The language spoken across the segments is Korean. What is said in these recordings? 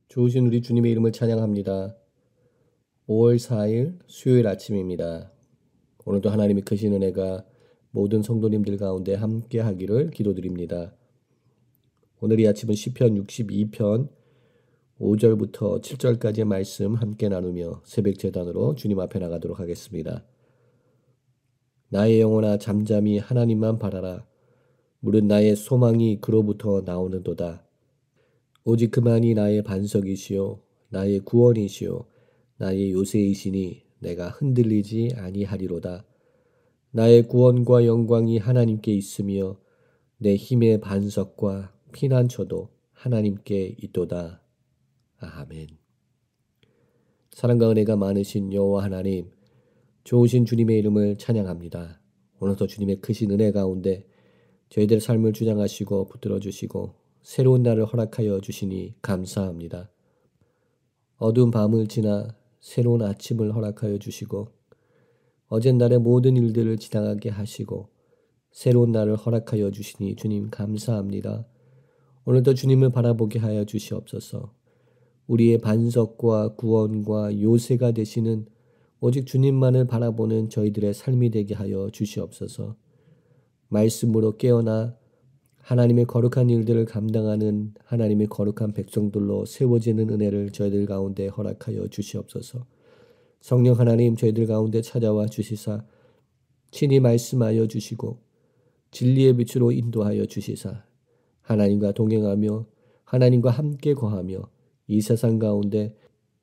좋으신 우리 주님의 이름을 찬양합니다. 5월 4일 수요일 아침입니다. 오늘도 하나님의 크신 은혜가 모든 성도님들 가운데 함께 하기를 기도드립니다. 오늘 이 아침은 시편 62편 5절부터 7절까지의 말씀 함께 나누며 새벽 제단으로 주님 앞에 나가도록 하겠습니다. 나의 영혼아 잠잠히 하나님만 바라라. 무릇 나의 소망이 그로부터 나오는도다. 오직 그만이 나의 반석이시요 나의 구원이시요 나의 요새이시니 내가 흔들리지 아니하리로다. 나의 구원과 영광이 하나님께 있으며 내 힘의 반석과 피난처도 하나님께 있도다. 아멘. 사랑과 은혜가 많으신 여호와 하나님, 좋으신 주님의 이름을 찬양합니다. 오늘도 주님의 크신 은혜 가운데 저희들의 삶을 주장하시고 붙들어 주시고 새로운 날을 허락하여 주시니 감사합니다. 어두운 밤을 지나 새로운 아침을 허락하여 주시고 어젯날의 모든 일들을 지나가게 하시고 새로운 날을 허락하여 주시니 주님 감사합니다. 오늘도 주님을 바라보게 하여 주시옵소서. 우리의 반석과 구원과 요새가 되시는 오직 주님만을 바라보는 저희들의 삶이 되게 하여 주시옵소서. 말씀으로 깨어나 하나님의 거룩한 일들을 감당하는 하나님의 거룩한 백성들로 세워지는 은혜를 저희들 가운데 허락하여 주시옵소서. 성령 하나님 저희들 가운데 찾아와 주시사 친히 말씀하여 주시고 진리의 빛으로 인도하여 주시사 하나님과 동행하며 하나님과 함께 거하며 이 세상 가운데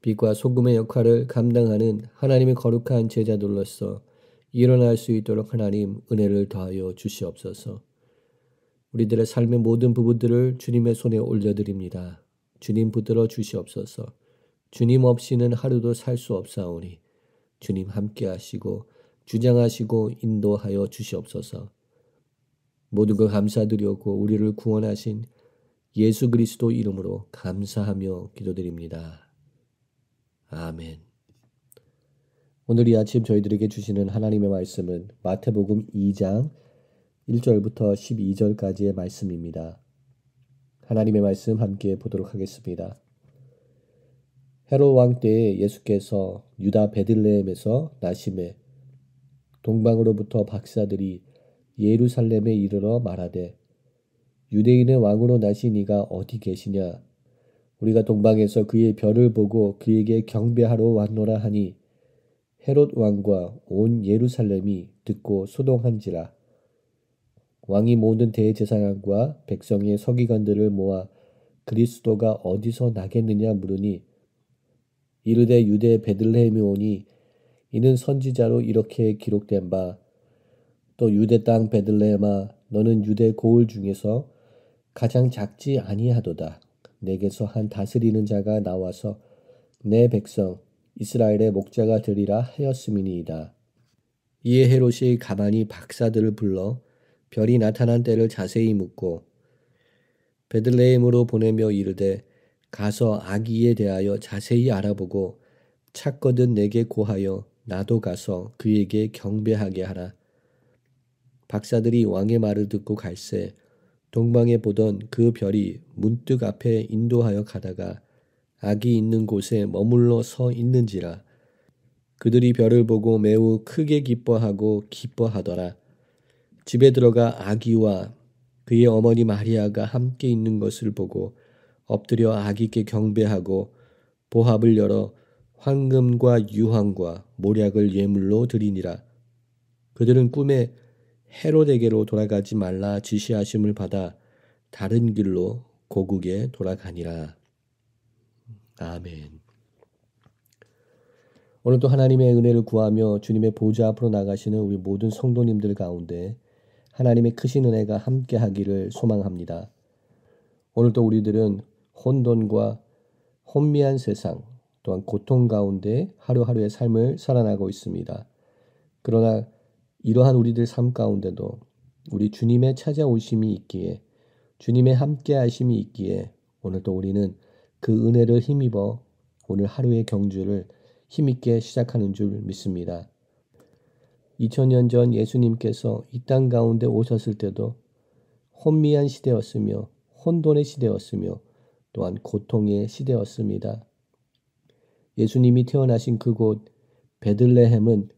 빛과 소금의 역할을 감당하는 하나님의 거룩한 제자들로서 일어날 수 있도록 하나님 은혜를 더하여 주시옵소서. 우리들의 삶의 모든 부분들을 주님의 손에 올려드립니다. 주님 붙들어 주시옵소서. 주님 없이는 하루도 살 수 없사오니 주님 함께 하시고 주장하시고 인도하여 주시옵소서. 모든 것 감사드리고 우리를 구원하신 예수 그리스도 이름으로 감사하며 기도드립니다. 아멘. 오늘 이 아침 저희들에게 주시는 하나님의 말씀은 마태복음 2장 1절부터 12절까지의 말씀입니다. 하나님의 말씀 함께 보도록 하겠습니다. 헤롯 왕 때에 예수께서 유다 베들레헴에서 나심에 동방으로부터 박사들이 예루살렘에 이르러 말하되 유대인의 왕으로 나신 이가 어디 계시냐? 우리가 동방에서 그의 별을 보고 그에게 경배하러 왔노라 하니 헤롯 왕과 온 예루살렘이 듣고 소동한지라. 왕이 모든 대제사장과 백성의 서기관들을 모아 그리스도가 어디서 나겠느냐 물으니 이르되 유대 베들레헴에 오니 이는 선지자로 이렇게 기록된 바 또 유대 땅 베들레헴아 너는 유대 고을 중에서 가장 작지 아니하도다. 내게서 한 다스리는 자가 나와서 내 백성 이스라엘의 목자가 되리라 하였음이니이다. 이에 헤롯이 가만히 박사들을 불러 별이 나타난 때를 자세히 묻고 베들레헴으로 보내며 이르되 가서 아기에 대하여 자세히 알아보고 찾거든 내게 고하여 나도 가서 그에게 경배하게 하라. 박사들이 왕의 말을 듣고 갈새 동방에 보던 그 별이 문득 앞에 인도하여 가다가 아기 있는 곳에 머물러 서 있는지라. 그들이 별을 보고 매우 크게 기뻐하고 기뻐하더라. 집에 들어가 아기와 그의 어머니 마리아가 함께 있는 것을 보고 엎드려 아기께 경배하고 보합을 열어 황금과 유황과 모략을 예물로 드리니라. 그들은 꿈에 헤롯에게로 돌아가지 말라 지시하심을 받아 다른 길로 고국에 돌아가니라. 아멘. 오늘도 하나님의 은혜를 구하며 주님의 보좌 앞으로 나가시는 우리 모든 성도님들 가운데 하나님의 크신 은혜가 함께 하기를 소망합니다. 오늘도 우리들은 혼돈과 혼미한 세상 또한 고통 가운데 하루하루의 삶을 살아나고 있습니다. 그러나 이러한 우리들 삶 가운데도 우리 주님의 찾아오심이 있기에 주님의 함께 하심이 있기에 오늘도 우리는 그 은혜를 힘입어 오늘 하루의 경주를 힘있게 시작하는 줄 믿습니다. 2000년 전 예수님께서 이 땅 가운데 오셨을 때도 혼미한 시대였으며 혼돈의 시대였으며 또한 고통의 시대였습니다. 예수님이 태어나신 그곳 베들레헴은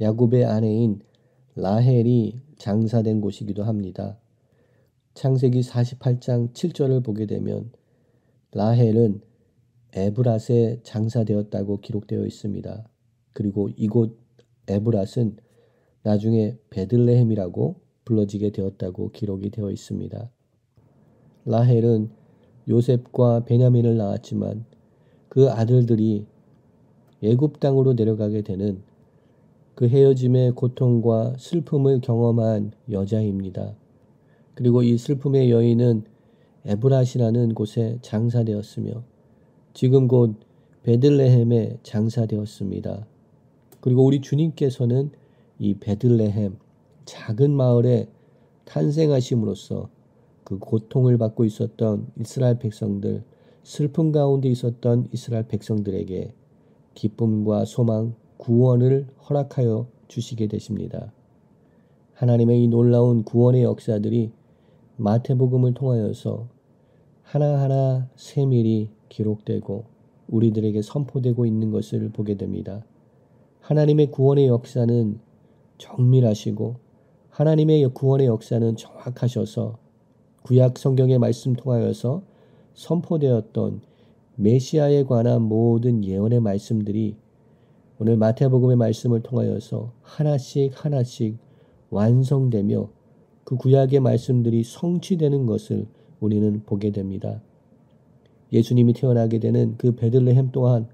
야곱의 아내인 라헬이 장사된 곳이기도 합니다. 창세기 48장 7절을 보게 되면 라헬은 에브랏에 장사되었다고 기록되어 있습니다. 그리고 이곳 에브랏은 나중에 베들레헴이라고 불러지게 되었다고 기록이 되어 있습니다. 라헬은 요셉과 베냐민을 낳았지만 그 아들들이 애굽 땅으로 내려가게 되는 그 헤어짐의 고통과 슬픔을 경험한 여자입니다. 그리고 이 슬픔의 여인은 에브랏이라는 곳에 장사되었으며 지금 곧 베들레헴에 장사되었습니다. 그리고 우리 주님께서는 이 베들레헴 작은 마을에 탄생하심으로써 그 고통을 받고 있었던 이스라엘 백성들, 슬픔 가운데 있었던 이스라엘 백성들에게 기쁨과 소망, 구원을 허락하여 주시게 되십니다. 하나님의 이 놀라운 구원의 역사들이 마태복음을 통하여서 하나하나 세밀히 기록되고 우리들에게 선포되고 있는 것을 보게 됩니다. 하나님의 구원의 역사는 정밀하시고 하나님의 구원의 역사는 정확하셔서 구약 성경의 말씀 통하여서 선포되었던 메시아에 관한 모든 예언의 말씀들이 오늘 마태복음의 말씀을 통하여서 하나씩 하나씩 완성되며 그 구약의 말씀들이 성취되는 것을 우리는 보게 됩니다. 예수님이 태어나게 되는 그 베들레헴 또한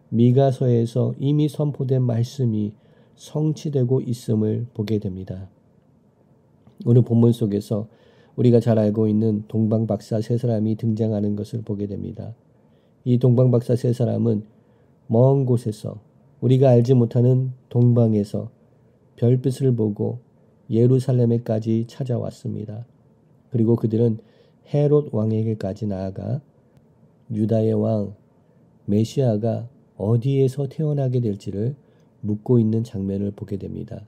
미가서에서 이미 선포된 말씀이 성취되고 있음을 보게 됩니다. 오늘 본문 속에서 우리가 잘 알고 있는 동방박사 세 사람이 등장하는 것을 보게 됩니다. 이 동방박사 세 사람은 먼 곳에서 우리가 알지 못하는 동방에서 별빛을 보고 예루살렘에까지 찾아왔습니다. 그리고 그들은 헤롯 왕에게까지 나아가 유다의 왕 메시아가 어디에서 태어나게 될지를 묻고 있는 장면을 보게 됩니다.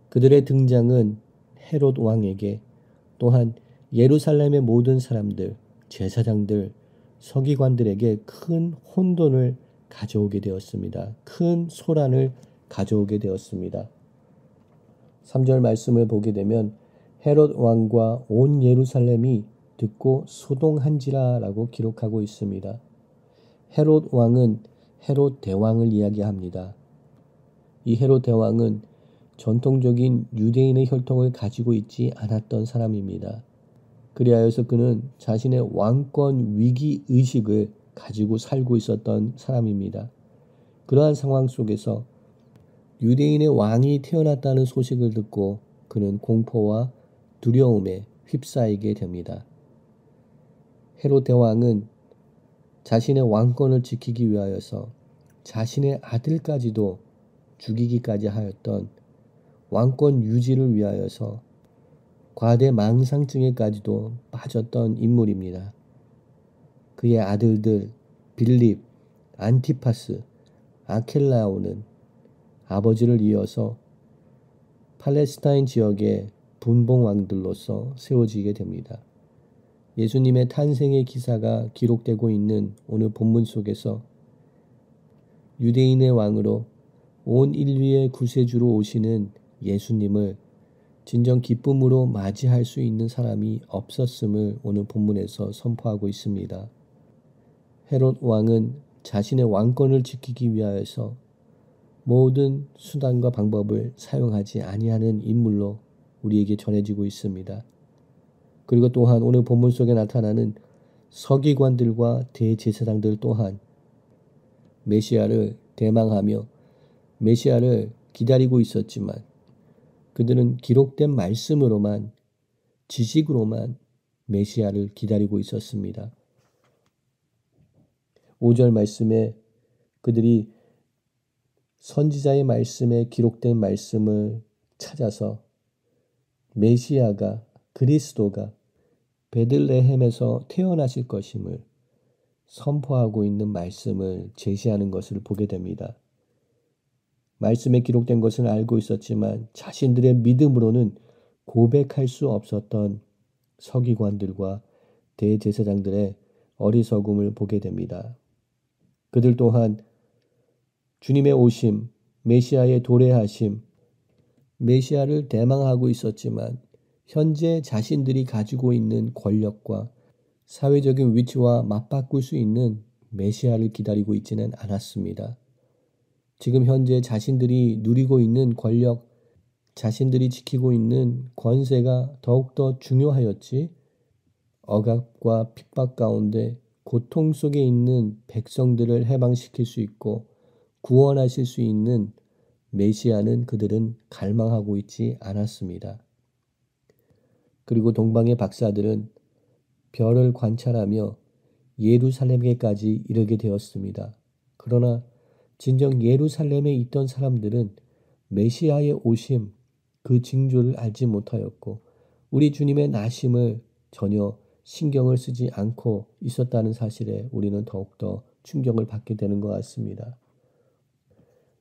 그들의 등장은 헤롯 왕에게 또한 예루살렘의 모든 사람들, 제사장들, 서기관들에게 큰 혼돈을 가져오게 되었습니다. 큰 소란을 가져오게 되었습니다. 3절 말씀을 보게 되면 헤롯 왕과 온 예루살렘이 듣고 소동한지라 라고 기록하고 있습니다. 헤롯 왕은 헤롯 대왕을 이야기합니다. 이 헤롯 대왕은 전통적인 유대인의 혈통을 가지고 있지 않았던 사람입니다. 그리하여서 그는 자신의 왕권 위기 의식을 가지고 살고 있었던 사람입니다. 그러한 상황 속에서 유대인의 왕이 태어났다는 소식을 듣고 그는 공포와 두려움에 휩싸이게 됩니다. 헤롯 대왕은 자신의 왕권을 지키기 위하여서 자신의 아들까지도 죽이기까지 하였던 왕권 유지를 위하여서 과대망상증에까지도 빠졌던 인물입니다. 그의 아들들 빌립, 안티파스, 아켈라오는 아버지를 이어서 팔레스타인 지역의 분봉왕들로서 세워지게 됩니다. 예수님의 탄생의 기사가 기록되고 있는 오늘 본문 속에서 유대인의 왕으로 온 인류의 구세주로 오시는 예수님을 진정 기쁨으로 맞이할 수 있는 사람이 없었음을 오늘 본문에서 선포하고 있습니다. 헤롯 왕은 자신의 왕권을 지키기 위하여서 모든 수단과 방법을 사용하지 아니하는 인물로 우리에게 전해지고 있습니다. 그리고 또한 오늘 본문 속에 나타나는 서기관들과 대제사장들 또한 메시아를 대망하며 메시아를 기다리고 있었지만 그들은 기록된 말씀으로만 지식으로만 메시아를 기다리고 있었습니다. 5절 말씀에 그들이 선지자의 말씀에 기록된 말씀을 찾아서 메시아가 그리스도가 베들레헴에서 태어나실 것임을 선포하고 있는 말씀을 제시하는 것을 보게 됩니다. 말씀에 기록된 것은 알고 있었지만 자신들의 믿음으로는 고백할 수 없었던 서기관들과 대제사장들의 어리석음을 보게 됩니다. 그들 또한 주님의 오심, 메시아의 도래하심, 메시아를 대망하고 있었지만 현재 자신들이 가지고 있는 권력과 사회적인 위치와 맞바꿀 수 있는 메시아를 기다리고 있지는 않았습니다. 지금 현재 자신들이 누리고 있는 권력, 자신들이 지키고 있는 권세가 더욱더 중요하였지 억압과 핍박 가운데 고통 속에 있는 백성들을 해방시킬 수 있고 구원하실 수 있는 메시아는 그들은 갈망하고 있지 않았습니다. 그리고 동방의 박사들은 별을 관찰하며 예루살렘에까지 이르게 되었습니다. 그러나 진정 예루살렘에 있던 사람들은 메시아의 오심, 그 징조를 알지 못하였고 우리 주님의 나심을 전혀 신경을 쓰지 않고 있었다는 사실에 우리는 더욱더 충격을 받게 되는 것 같습니다.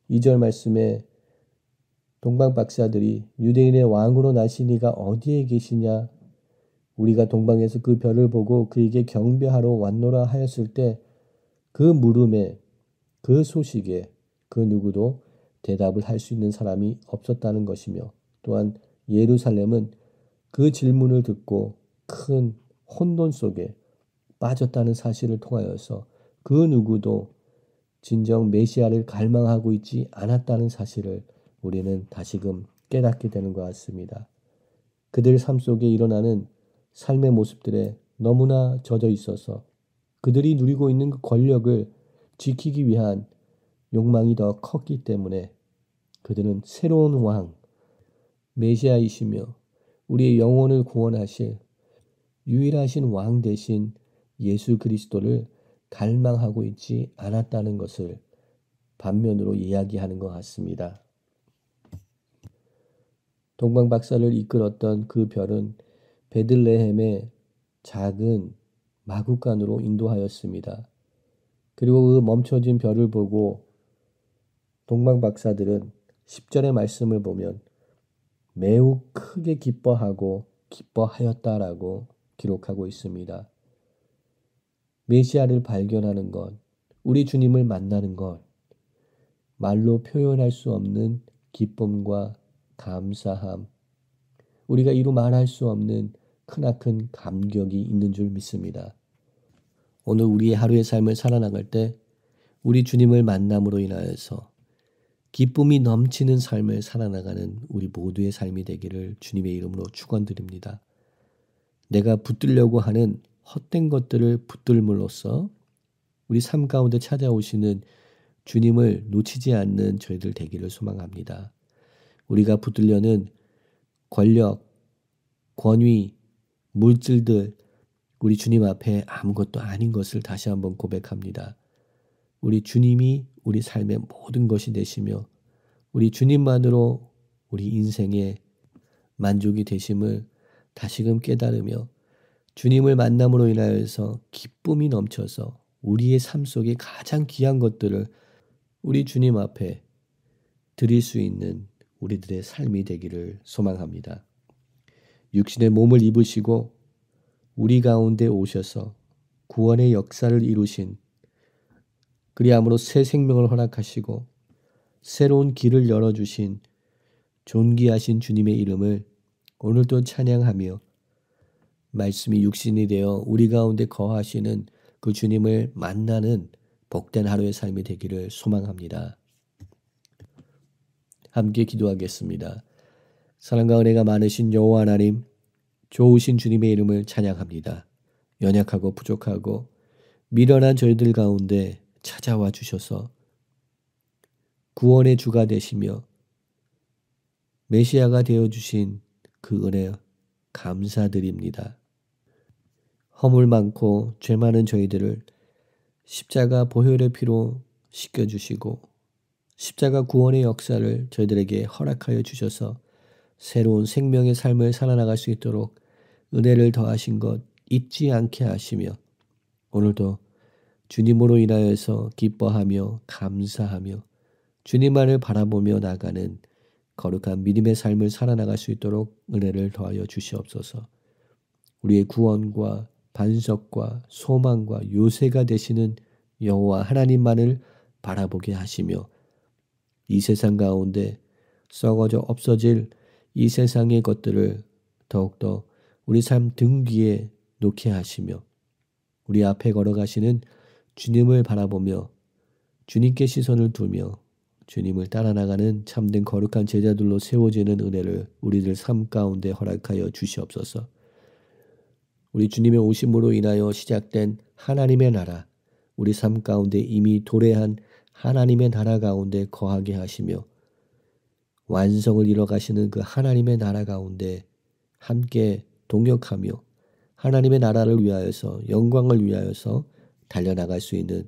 2절 말씀에 동방 박사들이 유대인의 왕으로 나신 이가 어디에 계시냐? 우리가 동방에서 그 별을 보고 그에게 경배하러 왔노라 하였을 때 그 물음에 그 소식에 그 누구도 대답을 할 수 있는 사람이 없었다는 것이며 또한 예루살렘은 그 질문을 듣고 큰 혼돈 속에 빠졌다는 사실을 통하여서 그 누구도 진정 메시아를 갈망하고 있지 않았다는 사실을 우리는 다시금 깨닫게 되는 것 같습니다. 그들 삶 속에 일어나는 삶의 모습들에 너무나 젖어 있어서 그들이 누리고 있는 그 권력을 지키기 위한 욕망이 더 컸기 때문에 그들은 새로운 왕, 메시아이시며 우리의 영혼을 구원하실 유일하신 왕 대신 예수 그리스도를 갈망하고 있지 않았다는 것을 반면으로 이야기하는 것 같습니다. 동방 박사를 이끌었던 그 별은 베들레헴의 작은 마구간으로 인도하였습니다. 그리고 그 멈춰진 별을 보고 동방 박사들은 10절의 말씀을 보면 매우 크게 기뻐하고 기뻐하였다라고 기록하고 있습니다. 메시아를 발견하는 것, 우리 주님을 만나는 것, 말로 표현할 수 없는 기쁨과 감사함, 우리가 이루 말할 수 없는 크나큰 감격이 있는 줄 믿습니다. 오늘 우리의 하루의 삶을 살아나갈 때 우리 주님을 만남으로 인하여서 기쁨이 넘치는 삶을 살아나가는 우리 모두의 삶이 되기를 주님의 이름으로 축원드립니다. 내가 붙들려고 하는 헛된 것들을 붙들므로써 우리 삶 가운데 찾아오시는 주님을 놓치지 않는 저희들 되기를 소망합니다. 우리가 붙들려는 권력, 권위, 물질들 우리 주님 앞에 아무것도 아닌 것을 다시 한번 고백합니다. 우리 주님이 우리 삶의 모든 것이 되시며 우리 주님만으로 우리 인생의 만족이 되심을 다시금 깨달으며 주님을 만남으로 인하여서 기쁨이 넘쳐서 우리의 삶 속에 가장 귀한 것들을 우리 주님 앞에 드릴 수 있는 우리들의 삶이 되기를 소망합니다. 육신의 몸을 입으시고 우리 가운데 오셔서 구원의 역사를 이루신 그리함으로 새 생명을 허락하시고 새로운 길을 열어주신 존귀하신 주님의 이름을 오늘도 찬양하며 말씀이 육신이 되어 우리 가운데 거하시는 그 주님을 만나는 복된 하루의 삶이 되기를 소망합니다. 함께 기도하겠습니다. 사랑과 은혜가 많으신 여호와 하나님, 좋으신 주님의 이름을 찬양합니다. 연약하고 부족하고 미련한 저희들 가운데 찾아와 주셔서 구원의 주가 되시며 메시아가 되어주신 그 은혜 감사드립니다. 허물 많고 죄 많은 저희들을 십자가 보혈의 피로 씻겨주시고 십자가 구원의 역사를 저희들에게 허락하여 주셔서 새로운 생명의 삶을 살아나갈 수 있도록 은혜를 더하신 것 잊지 않게 하시며 오늘도 주님으로 인하여서 기뻐하며 감사하며 주님만을 바라보며 나가는 거룩한 믿음의 삶을 살아나갈 수 있도록 은혜를 더하여 주시옵소서. 우리의 구원과 반석과 소망과 요새가 되시는 여호와 하나님만을 바라보게 하시며 이 세상 가운데 썩어져 없어질 이 세상의 것들을 더욱더 우리 삶 등 뒤에 놓게 하시며 우리 앞에 걸어가시는 주님을 바라보며 주님께 시선을 두며 주님을 따라 나가는 참된 거룩한 제자들로 세워지는 은혜를 우리들 삶 가운데 허락하여 주시옵소서. 우리 주님의 오심으로 인하여 시작된 하나님의 나라, 우리 삶 가운데 이미 도래한 하나님의 나라 가운데 거하게 하시며 완성을 이뤄가시는 그 하나님의 나라 가운데 함께 동역하며 하나님의 나라를 위하여서 영광을 위하여서 달려나갈 수 있는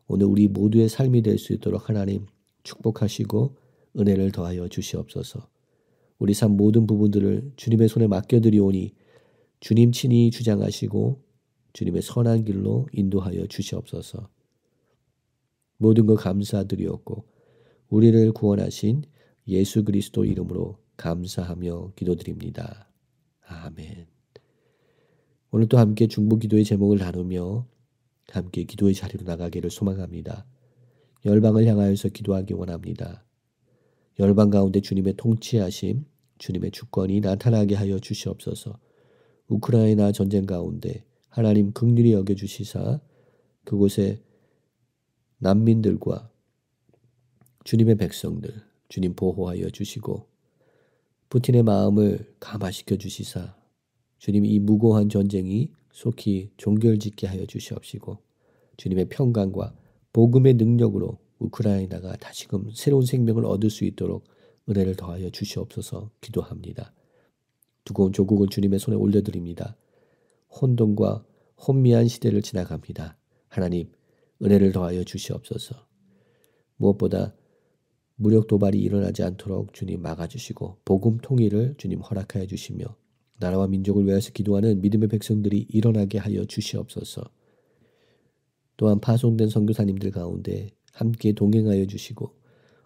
오늘 우리 모두의 삶이 될 수 있도록 하나님 축복하시고 은혜를 더하여 주시옵소서. 우리 삶 모든 부분들을 주님의 손에 맡겨드리오니 주님 친히 주장하시고 주님의 선한 길로 인도하여 주시옵소서. 모든 것 감사드리옵고 우리를 구원하신 예수 그리스도 이름으로 감사하며 기도드립니다. 아멘. 오늘 또 함께 중보기도의 제목을 나누며 함께 기도의 자리로 나가기를 소망합니다. 열방을 향하여서 기도하기 원합니다. 열방 가운데 주님의 통치하심, 주님의 주권이 나타나게 하여 주시옵소서. 우크라이나 전쟁 가운데 하나님 긍휼히 여겨주시사 그곳에 난민들과 주님의 백성들 주님 보호하여 주시고 푸틴의 마음을 감화시켜 주시사 주님 이 무고한 전쟁이 속히 종결짓게 하여 주시옵시고 주님의 평강과 복음의 능력으로 우크라이나가 다시금 새로운 생명을 얻을 수 있도록 은혜를 더하여 주시옵소서 기도합니다. 두고온 조국을 주님의 손에 올려드립니다. 혼돈과 혼미한 시대를 지나갑니다. 하나님 은혜를 더하여 주시옵소서. 무엇보다 무력 도발이 일어나지 않도록 주님 막아주시고 복음 통일을 주님 허락하여 주시며 나라와 민족을 위하여서 기도하는 믿음의 백성들이 일어나게 하여 주시옵소서. 또한 파송된 선교사님들 가운데 함께 동행하여 주시고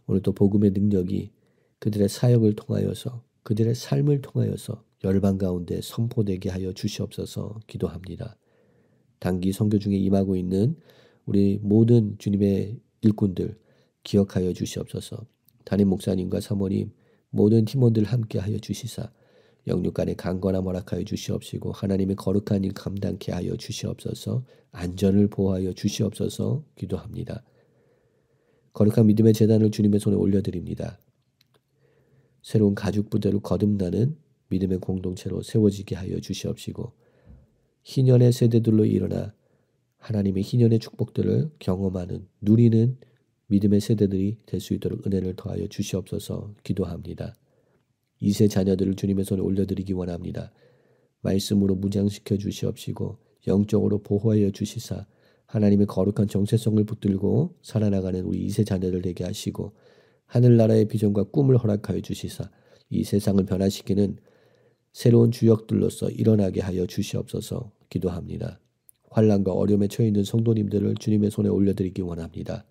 오늘 또 복음의 능력이 그들의 사역을 통하여서 그들의 삶을 통하여서 열방 가운데 선포되게 하여 주시옵소서 기도합니다. 단기 선교 중에 임하고 있는 우리 모든 주님의 일꾼들 기억하여 주시옵소서. 담임 목사님과 사모님 모든 팀원들 함께 하여 주시사 영육간의 강건함 허락하여 주시옵시고 하나님의 거룩한 일 감당케 하여 주시옵소서. 안전을 보호하여 주시옵소서 기도합니다. 거룩한 믿음의 재단을 주님의 손에 올려드립니다. 새로운 가죽 부대로 거듭나는 믿음의 공동체로 세워지게 하여 주시옵시고 희년의 세대들로 일어나 하나님의 희년의 축복들을 경험하는 누리는 믿음의 세대들이 될 수 있도록 은혜를 더하여 주시옵소서 기도합니다. 2세 자녀들을 주님의 손에 올려드리기 원합니다. 말씀으로 무장시켜 주시옵시고 영적으로 보호하여 주시사 하나님의 거룩한 정체성을 붙들고 살아나가는 우리 2세 자녀들 되게 하시고 하늘나라의 비전과 꿈을 허락하여 주시사 이 세상을 변화시키는 새로운 주역들로서 일어나게 하여 주시옵소서 기도합니다. 환난과 어려움에 처해 있는 성도님들을 주님의 손에 올려드리기 원합니다.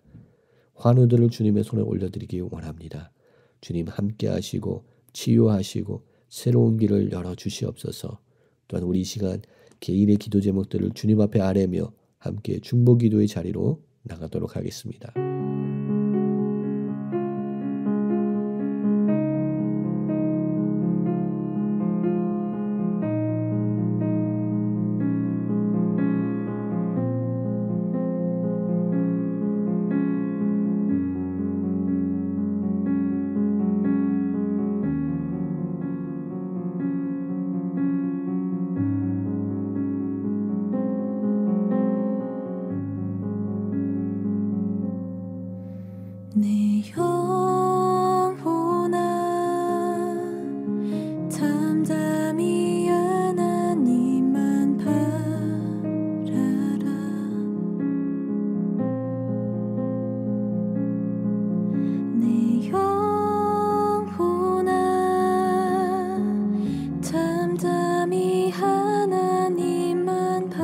환우들을 주님의 손에 올려드리기 원합니다. 주님 함께 하시고 치유하시고 새로운 길을 열어주시옵소서. 또한 우리 이 시간 개인의 기도 제목들을 주님 앞에 아뢰며 함께 중보기도의 자리로 나가도록 하겠습니다. 내 영혼아 잠잠히 하나님만 바라라. 내 영혼아 잠잠히 하나님만 바라라.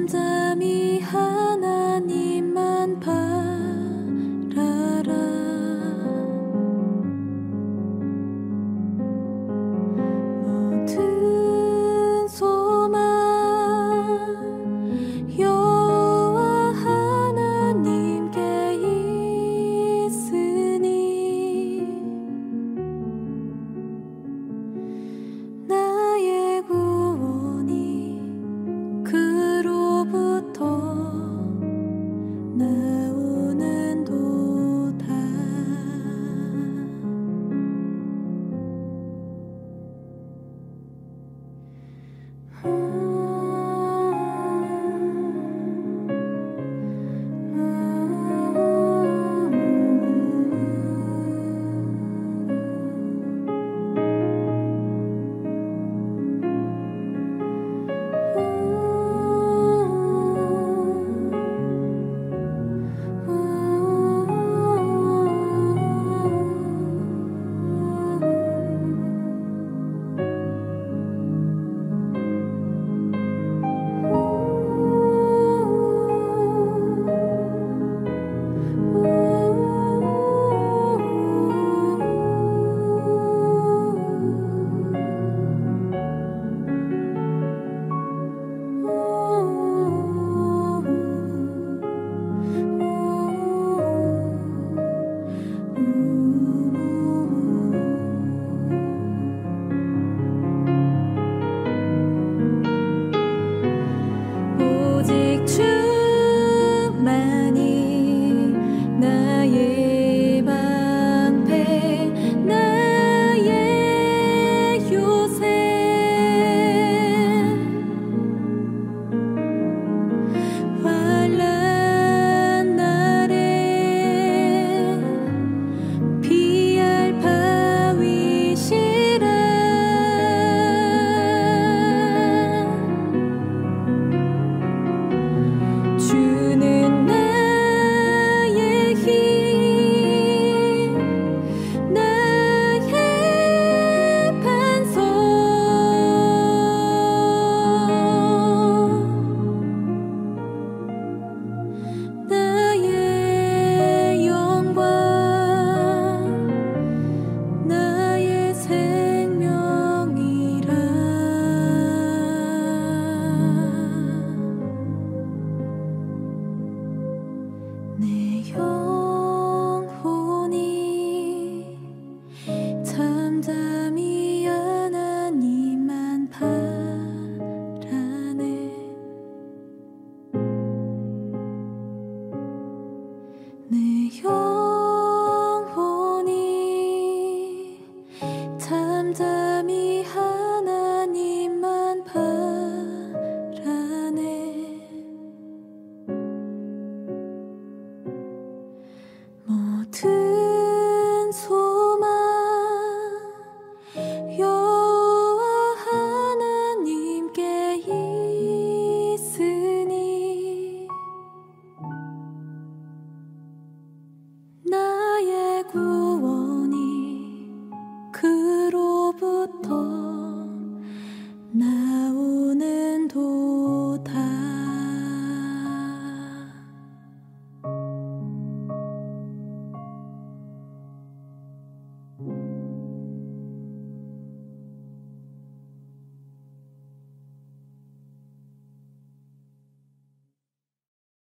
잠잠히 하나님만 바라라. 모든 소망 여호와 하나님께 있으니 나의 구원이 그로부터 나오는도다. 오직 주만이 나의 방패, 나의 요새. 환난 날에 피할 바위시라. 주는 나의 힘, 나의 반석. 나의 영광, 나의 생명이라. 내 영혼이 잠잠히 하나님만 바라네. 내 영혼이 잠잠히 하나님만 바라네. 모든 소망 여호와 하나님께 있으니 나의 구원이 그로부터